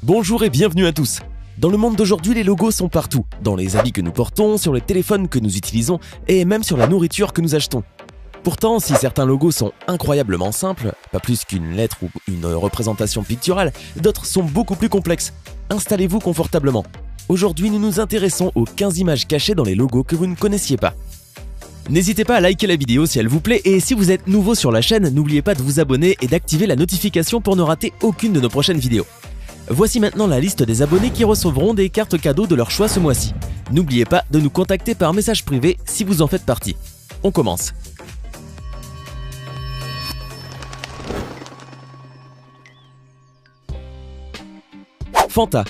Bonjour et bienvenue à tous. Dans le monde d'aujourd'hui, les logos sont partout, dans les habits que nous portons, sur les téléphones que nous utilisons et même sur la nourriture que nous achetons. Pourtant, si certains logos sont incroyablement simples, pas plus qu'une lettre ou une représentation picturale, d'autres sont beaucoup plus complexes. Installez-vous confortablement. Aujourd'hui, nous nous intéressons aux 15 images cachées dans les logos que vous ne connaissiez pas. N'hésitez pas à liker la vidéo si elle vous plaît et si vous êtes nouveau sur la chaîne, n'oubliez pas de vous abonner et d'activer la notification pour ne rater aucune de nos prochaines vidéos. Voici maintenant la liste des abonnés qui recevront des cartes cadeaux de leur choix ce mois-ci. N'oubliez pas de nous contacter par message privé si vous en faites partie. On commence. Fanta.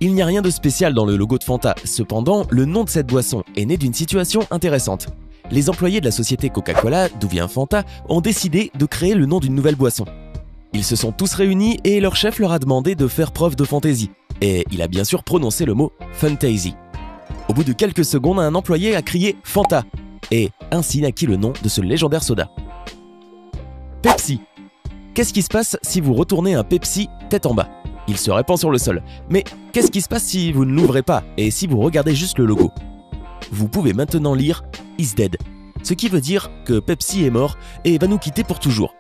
Il n'y a rien de spécial dans le logo de Fanta, cependant, le nom de cette boisson est né d'une situation intéressante. Les employés de la société Coca-Cola, d'où vient Fanta, ont décidé de créer le nom d'une nouvelle boisson. Ils se sont tous réunis et leur chef leur a demandé de faire preuve de fantaisie. Et il a bien sûr prononcé le mot « Fantasy ». Au bout de quelques secondes, un employé a crié « Fanta » et ainsi naquit le nom de ce légendaire soda. Pepsi. Qu'est-ce qui se passe si vous retournez un Pepsi tête en bas? Il se répand sur le sol. Mais qu'est-ce qui se passe si vous ne l'ouvrez pas et si vous regardez juste le logo? Vous pouvez maintenant lire « is dead », ce qui veut dire que Pepsi est mort et va nous quitter pour toujours.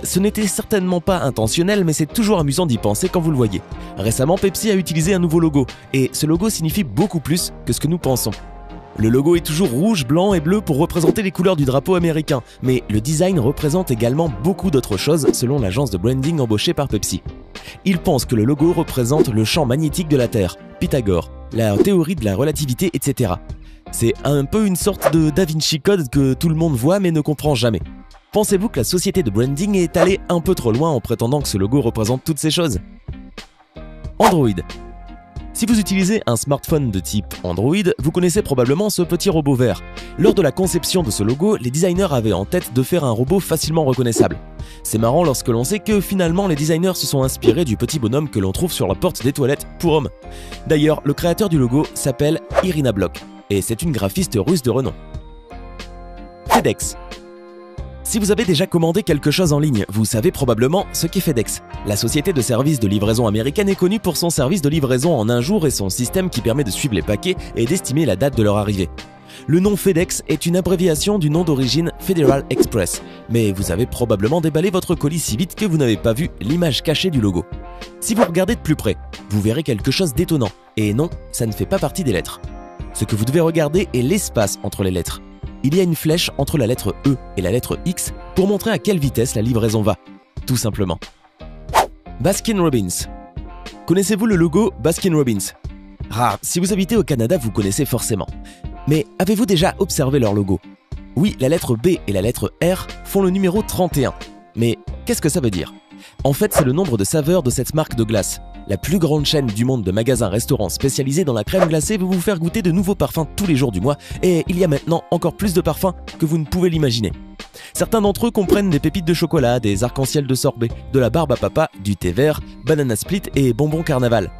Ce n'était certainement pas intentionnel, mais c'est toujours amusant d'y penser quand vous le voyez. Récemment, Pepsi a utilisé un nouveau logo, et ce logo signifie beaucoup plus que ce que nous pensons. Le logo est toujours rouge, blanc et bleu pour représenter les couleurs du drapeau américain, mais le design représente également beaucoup d'autres choses selon l'agence de branding embauchée par Pepsi. Ils pensent que le logo représente le champ magnétique de la Terre, Pythagore, la théorie de la relativité, etc. C'est un peu une sorte de Da Vinci Code que tout le monde voit mais ne comprend jamais. Pensez-vous que la société de branding est allée un peu trop loin en prétendant que ce logo représente toutes ces choses? Android. Si vous utilisez un smartphone de type Android, vous connaissez probablement ce petit robot vert. Lors de la conception de ce logo, les designers avaient en tête de faire un robot facilement reconnaissable. C'est marrant lorsque l'on sait que finalement les designers se sont inspirés du petit bonhomme que l'on trouve sur la porte des toilettes pour hommes. D'ailleurs, le créateur du logo s'appelle Irina Block, et c'est une graphiste russe de renom. FedEx. Si vous avez déjà commandé quelque chose en ligne, vous savez probablement ce qu'est FedEx. La société de services de livraison américaine est connue pour son service de livraison en un jour et son système qui permet de suivre les paquets et d'estimer la date de leur arrivée. Le nom FedEx est une abréviation du nom d'origine Federal Express, mais vous avez probablement déballé votre colis si vite que vous n'avez pas vu l'image cachée du logo. Si vous regardez de plus près, vous verrez quelque chose d'étonnant, et non, ça ne fait pas partie des lettres. Ce que vous devez regarder est l'espace entre les lettres. Il y a une flèche entre la lettre E et la lettre X pour montrer à quelle vitesse la livraison va, tout simplement. Baskin Robbins. Connaissez-vous le logo Baskin Robbins? Si vous habitez au Canada, vous connaissez forcément. Mais avez-vous déjà observé leur logo? Oui, la lettre B et la lettre R font le numéro 31. Mais qu'est-ce que ça veut dire? En fait, c'est le nombre de saveurs de cette marque de glace. La plus grande chaîne du monde de magasins-restaurants spécialisés dans la crème glacée veut vous faire goûter de nouveaux parfums tous les jours du mois et il y a maintenant encore plus de parfums que vous ne pouvez l'imaginer. Certains d'entre eux comprennent des pépites de chocolat, des arcs-en-ciel de sorbet, de la barbe à papa, du thé vert, banana split et bonbons carnaval.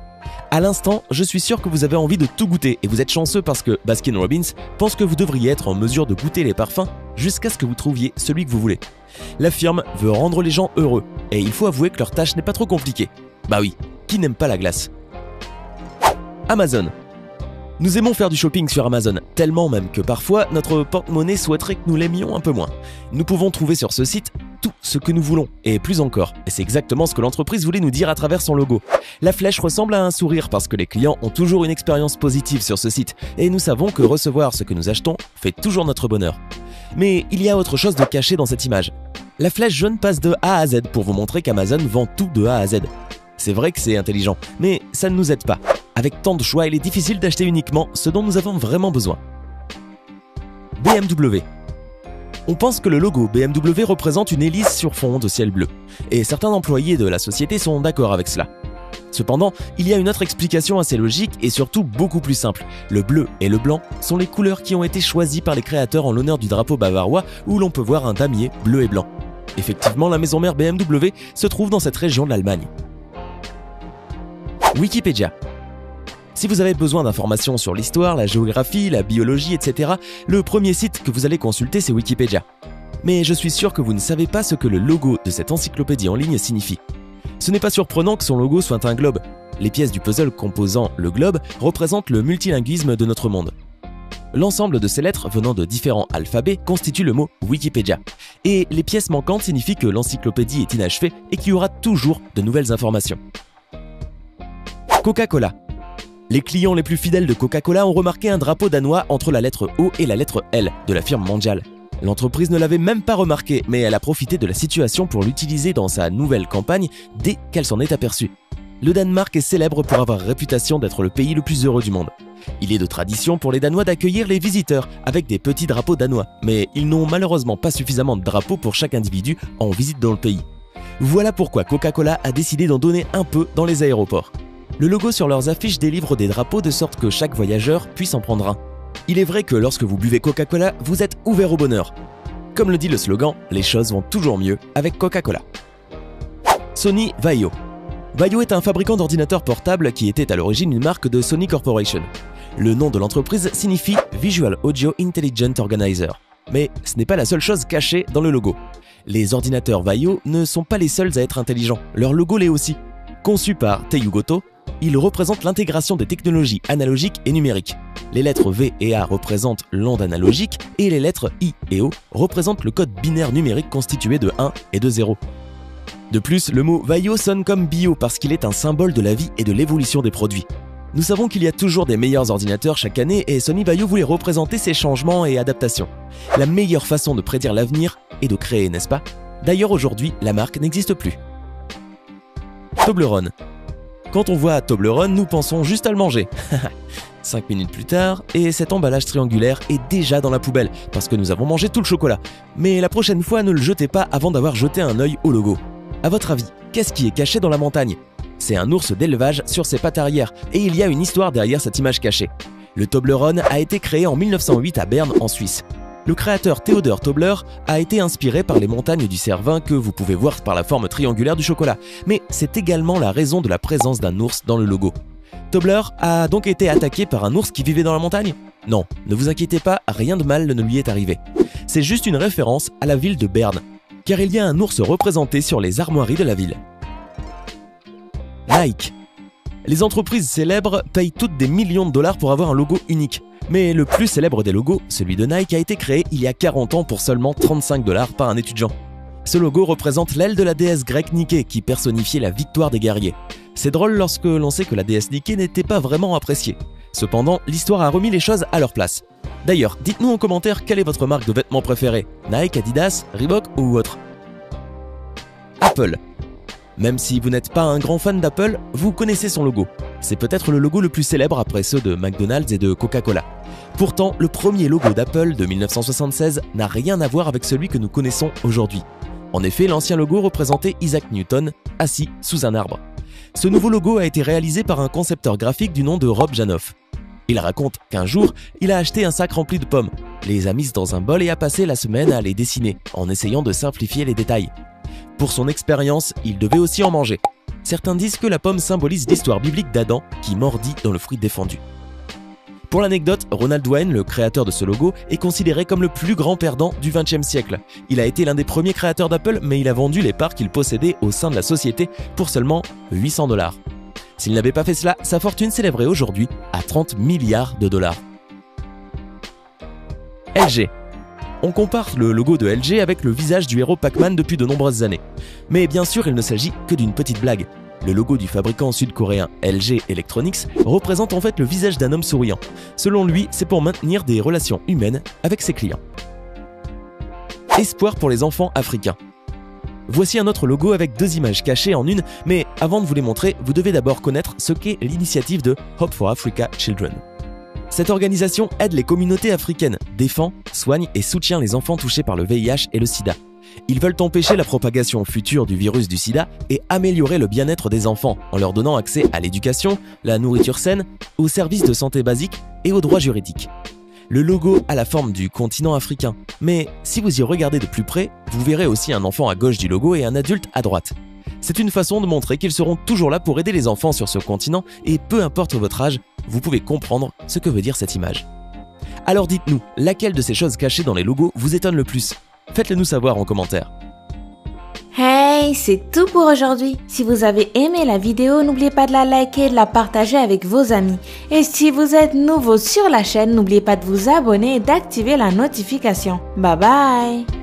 À l'instant, je suis sûr que vous avez envie de tout goûter et vous êtes chanceux parce que Baskin Robbins pense que vous devriez être en mesure de goûter les parfums jusqu'à ce que vous trouviez celui que vous voulez. La firme veut rendre les gens heureux et il faut avouer que leur tâche n'est pas trop compliquée. Bah oui, qui n'aime pas la glace? Amazon. Nous aimons faire du shopping sur Amazon, tellement même que parfois notre porte-monnaie souhaiterait que nous l'aimions un peu moins. Nous pouvons trouver sur ce site tout ce que nous voulons, et plus encore. Et c'est exactement ce que l'entreprise voulait nous dire à travers son logo. La flèche ressemble à un sourire parce que les clients ont toujours une expérience positive sur ce site, et nous savons que recevoir ce que nous achetons fait toujours notre bonheur. Mais il y a autre chose de caché dans cette image. La flèche jaune passe de A à Z pour vous montrer qu'Amazon vend tout de A à Z. C'est vrai que c'est intelligent, mais ça ne nous aide pas. Avec tant de choix, il est difficile d'acheter uniquement ce dont nous avons vraiment besoin. BMW. On pense que le logo BMW représente une hélice sur fond de ciel bleu, et certains employés de la société sont d'accord avec cela. Cependant, il y a une autre explication assez logique et surtout beaucoup plus simple. Le bleu et le blanc sont les couleurs qui ont été choisies par les créateurs en l'honneur du drapeau bavarois où l'on peut voir un damier bleu et blanc. Effectivement, la maison mère BMW se trouve dans cette région de l'Allemagne. Wikipédia. Si vous avez besoin d'informations sur l'histoire, la géographie, la biologie, etc., le premier site que vous allez consulter, c'est Wikipédia. Mais je suis sûr que vous ne savez pas ce que le logo de cette encyclopédie en ligne signifie. Ce n'est pas surprenant que son logo soit un globe. Les pièces du puzzle composant le globe représentent le multilinguisme de notre monde. L'ensemble de ces lettres venant de différents alphabets constitue le mot Wikipédia. Et les pièces manquantes signifient que l'encyclopédie est inachevée et qu'il y aura toujours de nouvelles informations. Coca-Cola. Les clients les plus fidèles de Coca-Cola ont remarqué un drapeau danois entre la lettre O et la lettre L de la firme mondiale. L'entreprise ne l'avait même pas remarqué, mais elle a profité de la situation pour l'utiliser dans sa nouvelle campagne dès qu'elle s'en est aperçue. Le Danemark est célèbre pour avoir réputation d'être le pays le plus heureux du monde. Il est de tradition pour les Danois d'accueillir les visiteurs avec des petits drapeaux danois, mais ils n'ont malheureusement pas suffisamment de drapeaux pour chaque individu en visite dans le pays. Voilà pourquoi Coca-Cola a décidé d'en donner un peu dans les aéroports. Le logo sur leurs affiches délivre des drapeaux de sorte que chaque voyageur puisse en prendre un. Il est vrai que lorsque vous buvez Coca-Cola, vous êtes ouvert au bonheur. Comme le dit le slogan, les choses vont toujours mieux avec Coca-Cola. Sony Vaio. Vaio est un fabricant d'ordinateurs portables qui était à l'origine une marque de Sony Corporation. Le nom de l'entreprise signifie Visual Audio Intelligent Organizer. Mais ce n'est pas la seule chose cachée dans le logo. Les ordinateurs Vaio ne sont pas les seuls à être intelligents, leur logo l'est aussi. Conçu par Teiyu Goto, il représente l'intégration des technologies analogiques et numériques. Les lettres V et A représentent l'onde analogique et les lettres I et O représentent le code binaire numérique constitué de 1 et de 0. De plus, le mot Vaio sonne comme bio parce qu'il est un symbole de la vie et de l'évolution des produits. Nous savons qu'il y a toujours des meilleurs ordinateurs chaque année et Sony Vaio voulait représenter ces changements et adaptations. La meilleure façon de prédire l'avenir est de créer, n'est-ce pas? D'ailleurs aujourd'hui, la marque n'existe plus. Toblerone. Quand on voit Toblerone, nous pensons juste à le manger. 5 minutes plus tard, et cet emballage triangulaire est déjà dans la poubelle parce que nous avons mangé tout le chocolat. Mais la prochaine fois, ne le jetez pas avant d'avoir jeté un œil au logo. À votre avis, qu'est-ce qui est caché dans la montagne? C'est un ours d'élevage sur ses pattes arrière, et il y a une histoire derrière cette image cachée. Le Toblerone a été créé en 1908 à Berne, en Suisse. Le créateur Theodor Tobler a été inspiré par les montagnes du Cervin que vous pouvez voir par la forme triangulaire du chocolat, mais c'est également la raison de la présence d'un ours dans le logo. Tobler a donc été attaqué par un ours qui vivait dans la montagne? Non, ne vous inquiétez pas, rien de mal ne lui est arrivé. C'est juste une référence à la ville de Berne, car il y a un ours représenté sur les armoiries de la ville. Nike. Les entreprises célèbres payent toutes des millions de dollars pour avoir un logo unique. Mais le plus célèbre des logos, celui de Nike, a été créé il y a 40 ans pour seulement 35 $ par un étudiant. Ce logo représente l'aile de la déesse grecque Niké qui personnifiait la victoire des guerriers. C'est drôle lorsque l'on sait que la déesse Niké n'était pas vraiment appréciée. Cependant, l'histoire a remis les choses à leur place. D'ailleurs, dites-nous en commentaire quelle est votre marque de vêtements préférée, Nike, Adidas, Reebok ou autre. Apple. Même si vous n'êtes pas un grand fan d'Apple, vous connaissez son logo. C'est peut-être le logo le plus célèbre après ceux de McDonald's et de Coca-Cola. Pourtant, le premier logo d'Apple de 1976 n'a rien à voir avec celui que nous connaissons aujourd'hui. En effet, l'ancien logo représentait Isaac Newton, assis sous un arbre. Ce nouveau logo a été réalisé par un concepteur graphique du nom de Rob Janoff. Il raconte qu'un jour, il a acheté un sac rempli de pommes, les a mises dans un bol et a passé la semaine à les dessiner, en essayant de simplifier les détails. Pour son expérience, il devait aussi en manger. Certains disent que la pomme symbolise l'histoire biblique d'Adam qui mordit dans le fruit défendu. Pour l'anecdote, Ronald Wayne, le créateur de ce logo, est considéré comme le plus grand perdant du XXe siècle. Il a été l'un des premiers créateurs d'Apple, mais il a vendu les parts qu'il possédait au sein de la société pour seulement 800 $. S'il n'avait pas fait cela, sa fortune s'élèverait aujourd'hui à 30 milliards de dollars. LG. On compare le logo de LG avec le visage du héros Pac-Man depuis de nombreuses années. Mais bien sûr, il ne s'agit que d'une petite blague. Le logo du fabricant sud-coréen LG Electronics représente en fait le visage d'un homme souriant. Selon lui, c'est pour maintenir des relations humaines avec ses clients. Espoir pour les enfants africains. Voici un autre logo avec deux images cachées en une, mais avant de vous les montrer, vous devez d'abord connaître ce qu'est l'initiative de Hope for Africa Children. Cette organisation aide les communautés africaines, défend, soigne et soutient les enfants touchés par le VIH et le sida. Ils veulent empêcher la propagation future du virus du sida et améliorer le bien-être des enfants en leur donnant accès à l'éducation, la nourriture saine, aux services de santé basiques et aux droits juridiques. Le logo a la forme du continent africain, mais si vous y regardez de plus près, vous verrez aussi un enfant à gauche du logo et un adulte à droite. C'est une façon de montrer qu'ils seront toujours là pour aider les enfants sur ce continent et peu importe votre âge, vous pouvez comprendre ce que veut dire cette image. Alors dites-nous, laquelle de ces choses cachées dans les logos vous étonne le plus? Faites-le nous savoir en commentaire. Hey! Hey, c'est tout pour aujourd'hui. Si vous avez aimé la vidéo, n'oubliez pas de la liker et de la partager avec vos amis. Et si vous êtes nouveau sur la chaîne, n'oubliez pas de vous abonner et d'activer la notification. Bye bye!